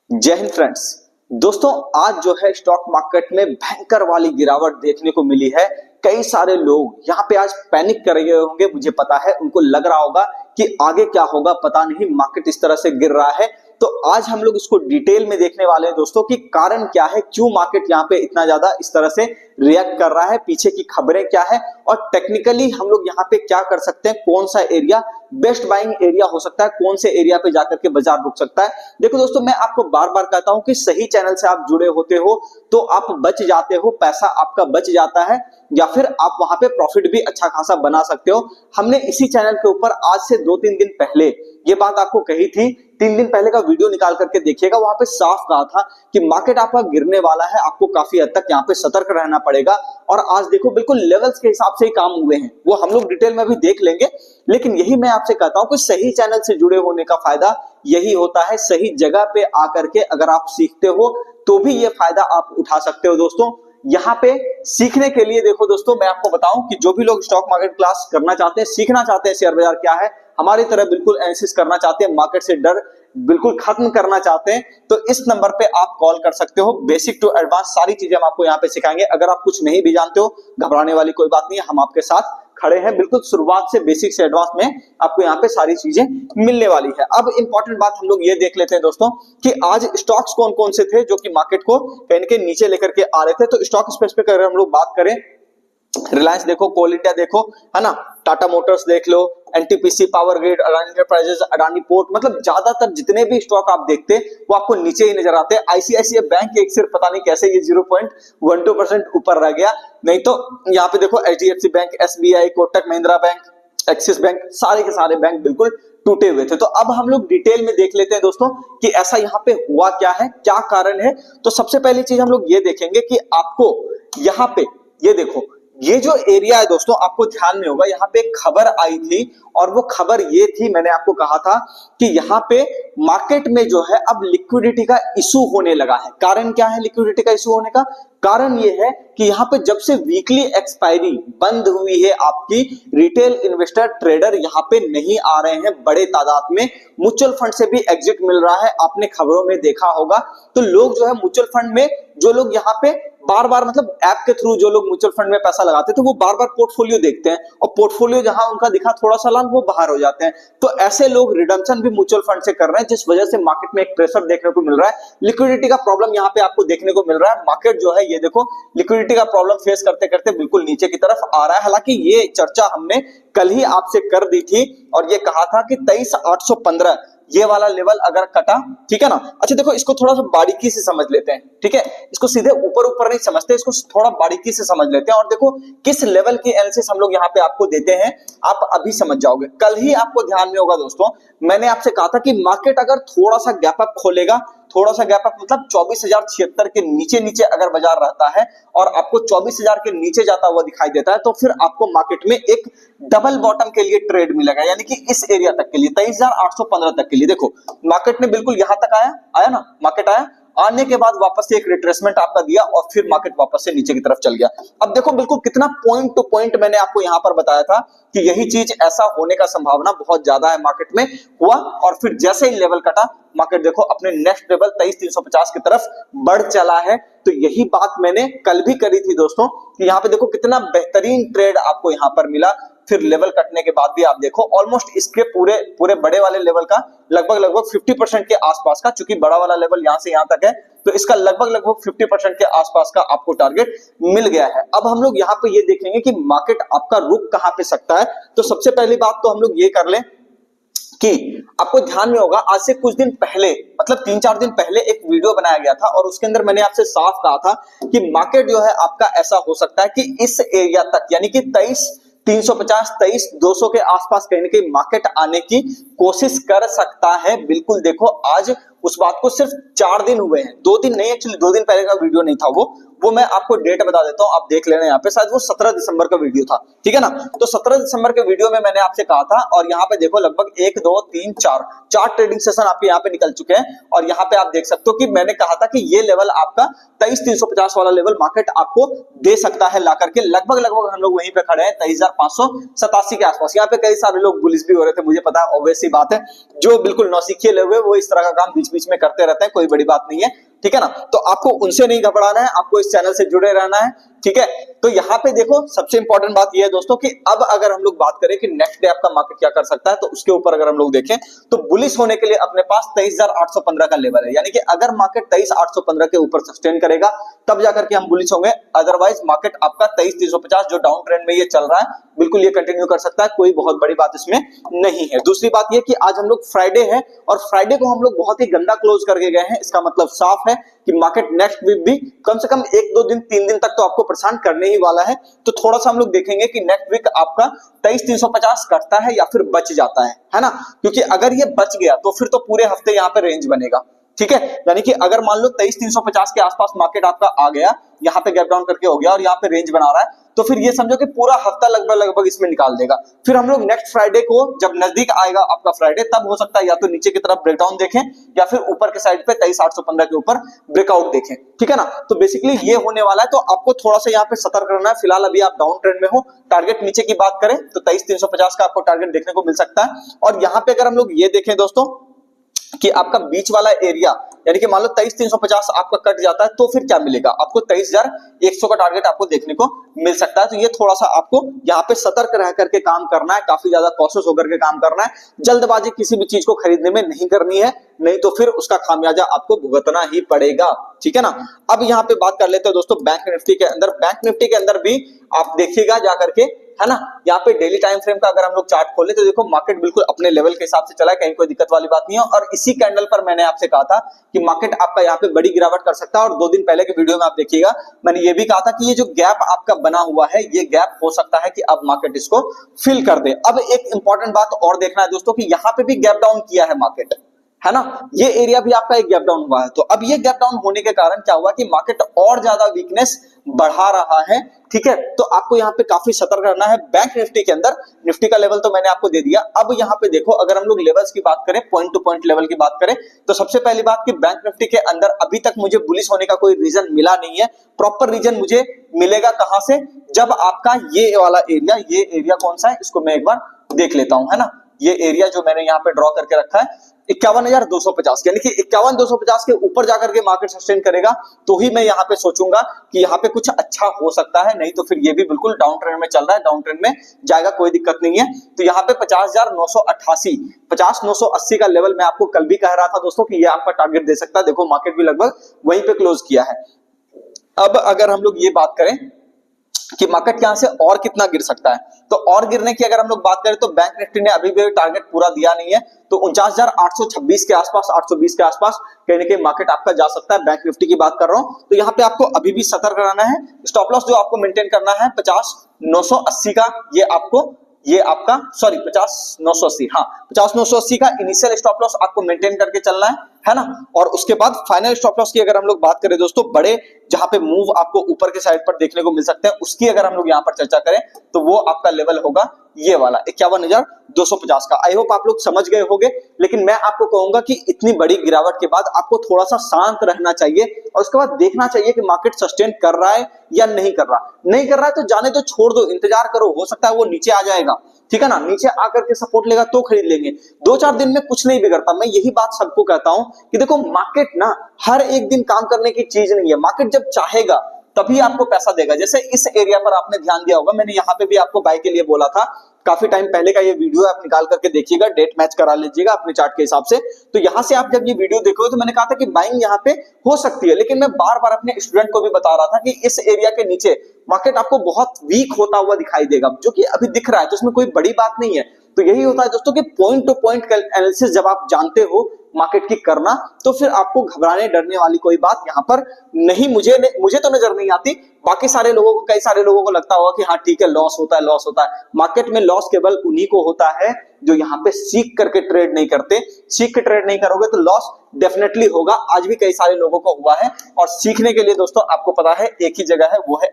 जय हिंद फ्रेंड्स। दोस्तों आज जो है स्टॉक मार्केट में भयंकर वाली गिरावट देखने को मिली है। कई सारे लोग यहाँ पे आज पैनिक कर रहे होंगे, मुझे पता है। उनको लग रहा होगा कि आगे क्या होगा, पता नहीं, मार्केट इस तरह से गिर रहा है। तो आज हम लोग इसको डिटेल में देखने वाले हैं दोस्तों कि कारण क्या है, क्यों मार्केट यहाँ पे इतना ज्यादा इस तरह से रिएक्ट कर रहा है, पीछे की खबरें क्या है और टेक्निकली हम लोग यहाँ पे क्या कर सकते हैं, कौन सा एरिया बेस्ट बाइंग एरिया हो सकता है, कौन से एरिया पे जाकर के बाजार रुक सकता है। देखो दोस्तों, मैं आपको बार बार कहता हूं कि सही चैनल से आप जुड़े होते हो तो आप बच जाते हो, पैसा आपका बच जाता है या फिर आप वहां पे प्रॉफिट भी अच्छा खासा बना सकते हो। हमने इसी चैनल के ऊपर आज से 2-3 दिन पहले ये बात आपको कही थी। 3 दिन पहले का वीडियो निकाल करके देखिएगा, वहां पे साफ कहा था कि मार्केट आपका गिरने वाला है, आपको काफी हद तक यहाँ पे सतर्क रहना पड़ेगा। और आज देखो बिल्कुल लेवल्स के हिसाब से ही काम हुए हैं, वो हम लोग डिटेल में भी देख लेंगे। लेकिन यही मैं आपसे कहता हूं कि सही चैनल से जुड़े होने का फायदा यही होता है। सही जगह पे आकर के अगर आप सीखते हो तो भी ये फायदा आप उठा सकते हो। दोस्तों यहाँ पे सीखने के लिए देखो दोस्तों, मैं आपको बताऊं कि जो भी लोग स्टॉक मार्केट क्लास करना चाहते हैं, सीखना चाहते हैं शेयर बाजार क्या है, हमारी तरह बिल्कुल एनालिसिस करना चाहते हैं, मार्केट से डर बिल्कुल खत्म करना चाहते हैं, तो इस नंबर पे आप कॉल कर सकते हो। बेसिक टू एडवांस सारी चीजें हम आपको यहाँ पे सिखाएंगे। अगर आप कुछ नहीं भी जानते हो, घबराने वाली कोई बात नहीं है, हम आपके साथ खड़े हैं। बिल्कुल शुरुआत से बेसिक से एडवांस में आपको यहाँ पे सारी चीजें मिलने वाली है। अब इंपॉर्टेंट बात हम लोग ये देख लेते हैं दोस्तों कि आज स्टॉक्स कौन कौन से थे जो कि मार्केट को कहीं न कहीं नीचे लेकर के आ रहे थे। तो स्टॉक स्पेसिफिक अगर हम लोग बात करें, रिलायंस देखो, कोल इंडिया देखो, है ना, टाटा मोटर्स देख लो, NTPC, Power Grid, Adani Enterprises, Adani port, मतलब ज्यादातर जितने भी स्टॉक आप देखते हैं वो आपको नीचे ही नजर आते हैं। आईसीआईसीआई बैंक एक सिर्फ पता नहीं कैसे ये 0.12% ऊपर रह गया, नहीं तो यहाँ पे देखो HDFC bank, SBI, Kotak Mahindra bank, axis bank, सारे के सारे बैंक बिल्कुल टूटे हुए थे। तो अब हम लोग डिटेल में देख लेते हैं दोस्तों कि ऐसा यहाँ पे हुआ क्या है, क्या कारण है। तो सबसे पहली चीज हम लोग ये देखेंगे कि आपको यहाँ पे ये देखो, ये जो एरिया है दोस्तों, आपको ध्यान में होगा यहाँ पे एक खबर आई थी और वो खबर ये थी, मैंने आपको कहा था कि यहाँ पे मार्केट में जो है अब लिक्विडिटी का इशू होने लगा है। कारण क्या है लिक्विडिटी का इशू होने का? कारण ये है कि यहाँ पे जब से वीकली एक्सपायरी बंद हुई है आपकी, रिटेल इन्वेस्टर ट्रेडर यहाँ पे नहीं आ रहे हैं बड़े तादाद में। म्यूचुअल फंड से भी एग्जिट मिल रहा है, आपने खबरों में देखा होगा। तो लोग जो है म्यूचुअल फंड में, जो लोग यहाँ पे बार बार मतलब ऐप के थ्रू जो लोग म्यूचुअल फंड में पैसा लगाते थे, वो बार बार पोर्टफोलियो देखते हैं और पोर्टफोलियो जहां उनका दिखा थोड़ा सा लाल, वो बाहर हो जाते हैं। तो ऐसे लोग रिडम्पशन भी म्यूचुअल फंड से कर रहे हैं, जिस वजह से मार्केट में एक प्रेशर देखने को मिल रहा है। लिक्विडिटी का प्रॉब्लम यहाँ पे आपको देखने को मिल रहा है। मार्केट जो है ये देखो लिक्विडिटी का प्रॉब्लम फेस करते करते बिल्कुल नीचे की तरफ आ रहा है। हालांकि ये चर्चा हमने कल ही आपसे कर दी थी और ये कहा था कि 23,815 ये वाला लेवल अगर कटा, ठीक है ना। अच्छा देखो, इसको थोड़ा सा बारीकी से समझ लेते हैं, ठीक है। इसको सीधे ऊपर ऊपर नहीं समझते, इसको थोड़ा बारीकी से समझ लेते हैं और देखो किस लेवल की एनालिसिस हम लोग यहाँ पे आपको देते हैं, आप अभी समझ जाओगे। कल ही आपको ध्यान में होगा दोस्तों, मैंने आपसे कहा था कि मार्केट अगर थोड़ा सा गैप अप खोलेगा, थोड़ा सा गैप अप मतलब 24,076 के नीचे नीचे अगर बाजार रहता है और आपको 24,000 के नीचे जाता हुआ दिखाई देता है, तो फिर आपको मार्केट में एक डबल बॉटम के लिए ट्रेड मिलेगा, यानी कि इस एरिया तक के लिए 23,815 तक के लिए। देखो मार्केट ने बिल्कुल यहां तक आया ना, मार्केट आया, आने के बाद वापस से एक रिट्रेसमेंट आपका दिया और फिर मार्केट वापस से नीचे की तरफ चल गया। अब देखो बिल्कुल कितना पॉइंट टू पॉइंट मैंने आपको यहां पर बताया था कि यही चीज ऐसा होने का संभावना बहुत ज्यादा है मार्केट में, हुआ और फिर जैसे ही लेवल कटा, मार्केट देखो अपने नेक्स्ट लेवल 23,350 की तरफ बढ़ चला है। तो यही बात मैंने कल भी करी थी दोस्तों कि यहाँ पे देखो कितना बेहतरीन ट्रेड आपको यहाँ पर मिला। फिर लेवल कटने के बाद भी आप देखो ऑलमोस्ट इसके पूरे बड़े वाले लेवल का लगभग 50% के आसपास का, चूंकि बड़ा वाला लेवल यहां से यहां तक है, तो इसका लगभग 50% के आसपास का आपको टारगेट मिल गया है। अब हम लोग यहाँ पे ये देखेंगे कि मार्केट आपका रुक कहां पे सकता है। तो सबसे पहली बात तो हम लोग ये कर लें कि आपको ध्यान में होगा, आज से कुछ दिन पहले मतलब 3-4 दिन पहले एक वीडियो बनाया गया था और उसके अंदर मैंने आपसे साफ कहा था कि मार्केट जो है आपका ऐसा हो सकता है कि इस एरिया तक, यानी कि 23,350, 23,200 के आसपास कहीं ना कहीं मार्केट आने की कोशिश कर सकता है। बिल्कुल देखो आज उस बात को सिर्फ 4 दिन हुए हैं, 2 दिन नहीं, एक्चुअली 2 दिन पहले का वीडियो नहीं था वो मैं आपको डेट बता देता हूं, आप देख लेना। यहाँ पे शायद वो 17 दिसंबर का वीडियो था, ठीक है ना। तो 17 दिसंबर के वीडियो में मैंने आपसे कहा था और यहाँ पे देखो लगभग 1 2 3 4 ट्रेडिंग सेशन आपके यहाँ पे निकल चुके हैं और यहाँ पे आप देख सकते हो कि मैंने कहा था कि ये लेवल आपका 23,350 वाला लेवल मार्केट आपको दे सकता है ला करके। लगभग हम लोग वहीं पे खड़े हैं 23,587 के आसपास। यहाँ पे कई सारे लोग बुलिश भी हो रहे थे, मुझे पता है, ऑब्वियस सी बात है। जो बिल्कुल नौसिखिए लोग हैं वो इस तरह का काम बीच बीच में करते रहते हैं, कोई बड़ी बात नहीं है, ठीक है ना। तो आपको उनसे नहीं घबराना है, आपको इस चैनल से जुड़े रहना है, ठीक है। तो यहाँ पे देखो सबसे इंपॉर्टेंट बात यह है दोस्तों कि अब अगर हम लोग बात करें कि नेक्स्ट डे आपका मार्केट क्या कर सकता है, तो उसके ऊपर अगर हम लोग देखें तो बुलिश होने के लिए अपने पास 23,815 का लेवल है, यानी कि अगर मार्केट 23,815 के ऊपर सस्टेन करेगा तब जाकर के हम बुलिश होंगे, अदरवाइज मार्केट आपका 23,350 जो डाउन ट्रेंड में ये चल रहा है बिल्कुल ये कंटिन्यू कर सकता है, कोई बहुत बड़ी बात इसमें नहीं है। दूसरी बात ये कि आज हम लोग फ्राइडे है और फ्राइडे को हम लोग बहुत ही गंदा क्लोज करके गए हैं, इसका मतलब साफ है कि मार्केट नेक्स्ट वीक भी कम से कम 1-2 दिन 3 दिन तक तो आपको परेशान करने ही वाला है। तो थोड़ा सा हम लोग देखेंगे कि नेक्स्ट वीक आपका 23,350 कटता है या फिर बच जाता है ना, क्योंकि अगर ये बच गया तो फिर तो पूरे हफ्ते यहाँ पे रेंज बनेगा, ठीक है। यानी कि अगर मान लो 23,350 के आसपास मार्केट आपका आ गया, यहाँ पे गैप डाउन करके हो गया और यहाँ पे रेंज बना रहा है, तो फिर ये समझो कि पूरा हफ्ता लगभग इसमें निकाल देगा। फिर हम लोग नेक्स्ट फ्राइडे को जब नजदीक आएगा आपका फ्राइडे, तब हो सकता है या तो नीचे की तरफ ब्रेकडाउन देखें या फिर ऊपर के साइड पे 23,815 के ऊपर ब्रेकआउट देखें, ठीक है ना। तो बेसिकली ये होने वाला है, तो आपको थोड़ा सा यहाँ पे सतर्क रहना है। फिलहाल अभी आप डाउन ट्रेंड में हो। टारगेट नीचे की बात करें तो 23,350 का आपको टारगेट देखने को मिल सकता है। और यहाँ पे अगर हम लोग ये देखें दोस्तों कि आपका बीच वाला एरिया, यानी कि मान लो 23,350 आपका कट जाता है तो फिर क्या मिलेगा आपको, 23,100 का टारगेट आपको देखने को मिल सकता है। तो ये थोड़ा सा आपको यहाँ पे सतर्क रह करके काम करना है, काफी ज्यादा कॉशियस होकर के काम करना है। जल्दबाजी किसी भी चीज को खरीदने में नहीं करनी है, नहीं तो फिर उसका खामियाजा आपको भुगतना ही पड़ेगा, ठीक है ना। अब यहाँ पे बात कर लेते हैं दोस्तों बैंक निफ्टी के अंदर। बैंक निफ्टी के अंदर भी आप देखिएगा जाकर के, है ना, यहाँ पे डेली टाइम फ्रेम का अगर हम लोग चार्ट खोले तो देखो मार्केट बिल्कुल अपने लेवल के हिसाब से चला है, कहीं कोई दिक्कत वाली बात नहीं है। और इसी कैंडल पर मैंने आपसे कहा था कि मार्केट आपका यहाँ पे बड़ी गिरावट कर सकता है, और 2 दिन पहले के वीडियो में आप देखिएगा मैंने ये भी कहा था कि ये जो गैप आपका बना हुआ है, ये गैप हो सकता है कि अब मार्केट इसको फिल कर दे। अब एक इंपॉर्टेंट बात और देखना है दोस्तों कि यहाँ पे भी गैप डाउन किया है मार्केट, है ना, ये एरिया भी आपका एक गैप डाउन हुआ है। तो अब ये गैप डाउन होने के कारण क्या हुआ कि मार्केट और ज्यादा वीकनेस बढ़ा रहा है, ठीक है। तो आपको यहाँ पे काफी सतर्क रहना है। बैंक निफ्टी के अंदर, निफ्टी का लेवल तो मैंने आपको दे दिया। अब यहाँ पे देखो अगर हम लोग लेवल्स की बात करें, पॉइंट टू पॉइंट लेवल की बात करें, तो सबसे पहली बात कि बैंक निफ्टी के अंदर अभी तक मुझे बुलिश होने का कोई रीजन मिला नहीं है। प्रॉपर रीजन मुझे मिलेगा कहां से, जब आपका ये वाला एरिया, ये एरिया कौन सा है इसको मैं एक बार देख लेता हूं, है ना। ये एरिया जो मैंने यहाँ पे ड्रॉ करके रखा है 51,250, यानी कि 51,250 के ऊपर जाकर के मार्केट सस्टेन करेगा तो ही मैं यहाँ पे सोचूंगा कि यहाँ पे कुछ अच्छा हो सकता है, नहीं तो फिर ये भी बिल्कुल डाउन ट्रेंड में चल रहा है, डाउन ट्रेंड में जाएगा, कोई दिक्कत नहीं है। तो यहाँ पे 50,988, 50,980 का लेवल मैं आपको कल भी कह रहा था दोस्तों कि ये आपका टारगेट दे सकता है। देखो मार्केट भी लगभग वहीं पे क्लोज किया है। अब अगर हम लोग ये बात करें कि मार्केट यहां से और कितना गिर सकता है, तो और गिरने की अगर हम लोग बात करें तो बैंक निफ्टी ने अभी भी टारगेट पूरा दिया नहीं है, तो 49,826 के आसपास, 820 के आसपास कहीं ना कहीं मार्केट आपका जा सकता है। बैंक निफ्टी की बात कर रहा हूं, तो यहाँ पे आपको अभी भी सतर्क रहना है। स्टॉप लॉस जो आपको मेंटेन करना है 50,980 का, ये आपका सॉरी 50,980, हाँ 50,980 का इनिशियल स्टॉप लॉस आपको मेंटेन करके चलना है ना। और उसके बाद फाइनल स्टॉप लॉस की अगर हम लोग बात करें दोस्तों, बड़े जहां पे मूव आपको ऊपर के साइड पर देखने को मिल सकते हैं, उसकी अगर हम लोग यहाँ पर चर्चा करें तो वो आपका लेवल होगा ये वाला 51,250 का। आई होप आप लोग समझ गए होंगे, लेकिन मैं आपको कहूंगा कि इतनी बड़ी गिरावट के बाद आपको थोड़ा सा शांत रहना चाहिए और उसके बाद देखना चाहिए कि मार्केट सस्टेन कर रहा है या नहीं कर रहा। नहीं कर रहा है तो जाने दो, छोड़ दो, इंतजार करो, हो सकता है वो नीचे आ जाएगा, ठीक है ना, नीचे आकर के सपोर्ट लेगा तो खरीद लेंगे। 2-4 दिन में कुछ नहीं बिगड़ता। मैं यही बात सबको कहता हूं कि देखो मार्केट ना हर एक दिन काम करने की चीज नहीं है। मार्केट जब चाहेगा तभी आपको पैसा देगा। जैसे इस एरिया पर आपने ध्यान दिया होगा, मैंने यहाँ पे भी आपको बाय के लिए बोला था, काफी टाइम पहले का ये वीडियो आप निकाल करके देखिएगा, डेट मैच करा लीजिएगा अपने चार्ट के हिसाब से। तो यहां से आप जब ये वीडियो देखोगे तो मैंने कहा था कि बाइंग यहाँ पे हो सकती है, लेकिन मैं बार बार अपने स्टूडेंट को भी बता रहा था कि इस एरिया के नीचे मार्केट आपको बहुत वीक होता हुआ दिखाई देगा, जो कि अभी दिख रहा है, तो उसमें कोई बड़ी बात नहीं है। तो यही होता है दोस्तों कि पॉइंट टू पॉइंट एनालिसिस जब आप जानते हो मार्केट की करना, तो फिर आपको घबराने डरने वाली कोई बात यहाँ पर नहीं, मुझे तो नजर नहीं आती। बाकी सारे लोगों को, कई सारे लोगों को लगता होगा कि हाँ ठीक है लॉस होता है, लॉस होता है। मार्केट में लॉस केवल उन्हीं को होता है जो यहाँ पे सीख करके ट्रेड नहीं करते। सीख के ट्रेड नहीं करोगे तो लॉस डेफिनेटली होगा। आज भी कई सारे लोगों को हुआ है, और सीखने के लिए दोस्तों आपको पता है एक ही जगह है, वो है